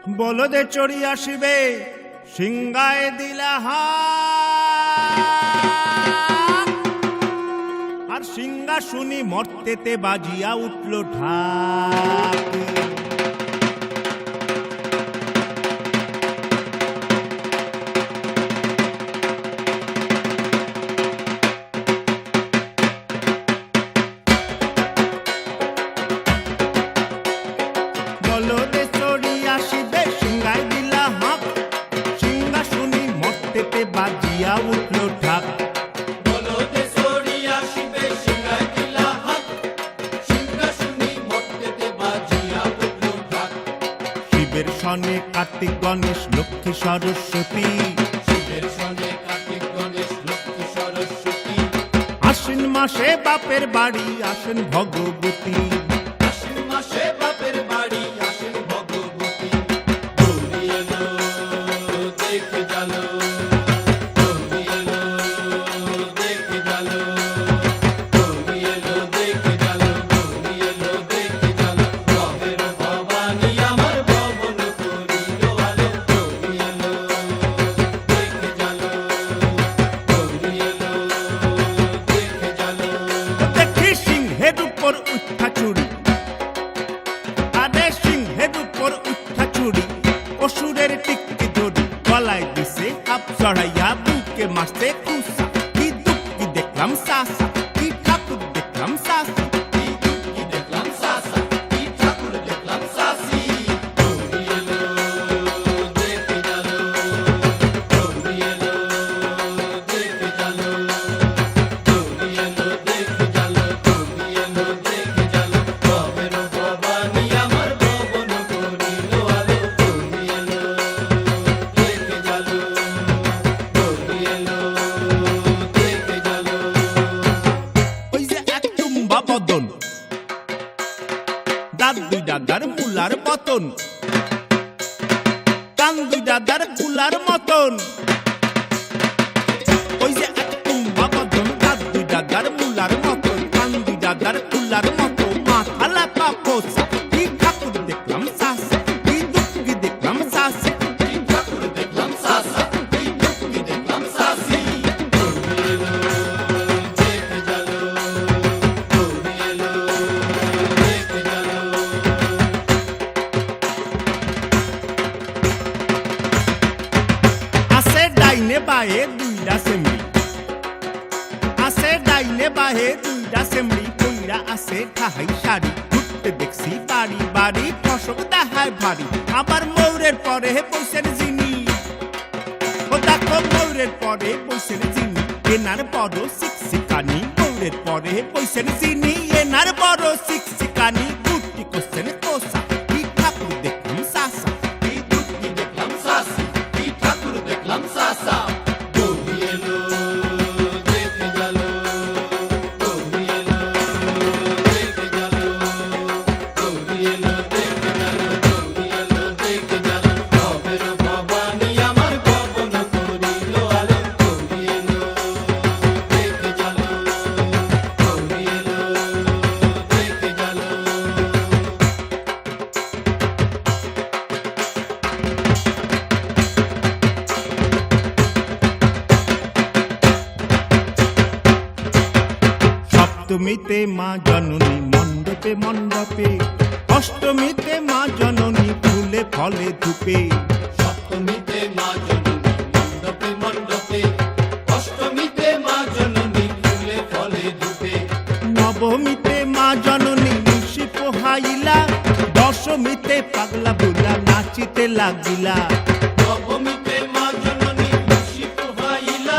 বলদে চড়ি আসিবে সিংহায় দিলা হাত, আর সিংহাসনী মর্তেতে বাজিয়া উঠল ঢাক। বলদে চড়ি আসিবে সিংহায় দিলা হাত, সিংহাসনী মর্তেতে বাজিয়া উঠল ঢাক। বলদে চড়ি আসিবে সিংহায় দিলা হাত, সিংহাসনী মর্তেতে বাজিয়া উঠল ঢাক। শিবের সনে কার্তিক গণেশ লক্ষ্মী সরস্বতী, শিবের সনে কার্তিক গণেশ লক্ষ্মী সরস্বতী। আশ্বিন মাসে বাপের বাড়ি আসেন ভগবতী। আশ্বিন মাসে বাপের বাড়ি আসেন ভগবতী। গৌরী এলো দেখে জালো, গৌরী এলো দেখে জালো, গৌরী এলো দেখে জালো, গৌরী এলো দেখে জালো। ভবের ভবানী আমার ভবন করিল আলো, গৌরী এলো দেখে জালো, গৌরী এলো দেখে জালো। দেখি সিংহের উপর উঠা চুরি, আরে সিংহের উপর উঠা চুরি, অসুরের টিকটি জড়ি, গলায় দিছে হাত চড়াইয়া বুকে মারছে কুসা। কি দুঃখ কি দেখলাম সাসা, কি ঠাকুর দেখলাম সাসা। কি দেখলাম সাসা, কি ঠাকুর দেখলাম সাসি। গৌরী এলো দেখে জালো, গৌরী এলো দেখে জালো, গৌরী এলো দেখে জালো, গৌরী এলো দেখে জালো। ভবের ভবানী আমার ভবন করিল আলো, গৌরী এলো দেখে জালো, গৌরী এলো দেখে জালো। ওই যে এক টুম্বা বদন, দাঁত দুই দাদার মুলার পতন, কান দুই দাদার কুলার মতন। ওই যে এক টুম্বা বদন, দাঁত দুই দাদার মুলার মতন, কান দুই দাদার কুলার মতো, মাথা লাপা খোসা। কি ঠাকুর দেখলাম সাসা, কি দুঃখ কি দেখলাম সাসা। কি ঠাকুর দেখলাম সাসা, কি দুঃখী দেখলাম সাসি। গৌরী এলো দেখে জালো, গৌরী এলো দেখে জালো। আছে ডাইনে বায়ে দুইটা সেমরি, আছে ডাইনে বায়ে দুইটা সেমরি, কইরা আছে ঠাহাই শাড়ি। ঘুরতে দেখছি বাড়ি বাড়ি, ফসক দেখায় ভারী। আবার ময়ূরের পরে বৈশের জিনি, ও দেখো ময়ূরের পরে বৈশের জিনি, এনার বড় শিক্ষিকানি। ময়ূরের পরে বৈশের জিনি, এনার বড় শিক্ষিকানি। গুটি কোশ্চেন কোসা, কি ঠাকুর দেখলাম সাসা। কি দুঃখী দেখলাম সাসি, কি ঠাকুর দেখলাম সাসা। গৌরী এলো দেখে জালো, গৌরী এলো দেখে জালো, গৌরী এলো দেখে জালো, গৌরী এলো দেখে জালো। ভবের ভবানী আমার ভবন করিল আলো, গৌরী এলো দেখে জালো, গৌরী এলো দেখে জালো। সপ্তমীতে মা জননী মণ্ডপে মণ্ডপে, অষ্টমীতে মা জননী ফুলে ফলে ধূপে, সপ্তমীতে মা জননী মণ্ডপে মণ্ডপে, অষ্টমীতে মা জননী ফুলে ফলে ধূপে, নবমীতে মা জননী নিশি পোহাইলা, দশমীতে পাগলা বুলা নাচিতে লাগিলা। নবমীতে মা জননী নিশি পোহাইলা,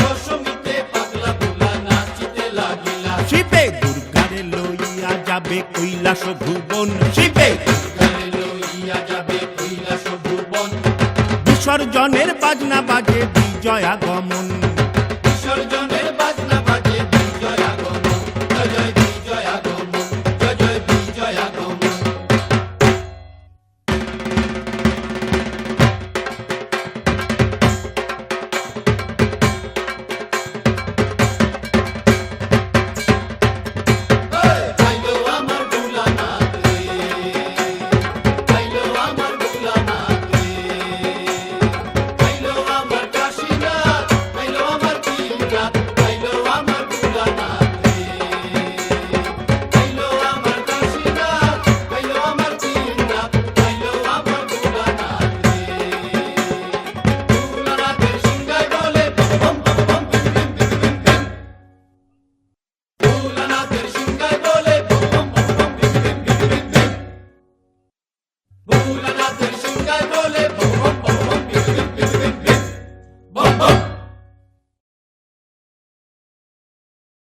দশমীতে পাগলা বুলা নাচিতে লাগিলা। শিবে দুর্গারে লইয়া যাবে কৈলাস ভুবন, শিবে গানে লইয়া যাবে কৈলাস ভুবন, বিসর্জনের বাজনা বাজে বিজয়া গমন। বিসর্জনের বাজনা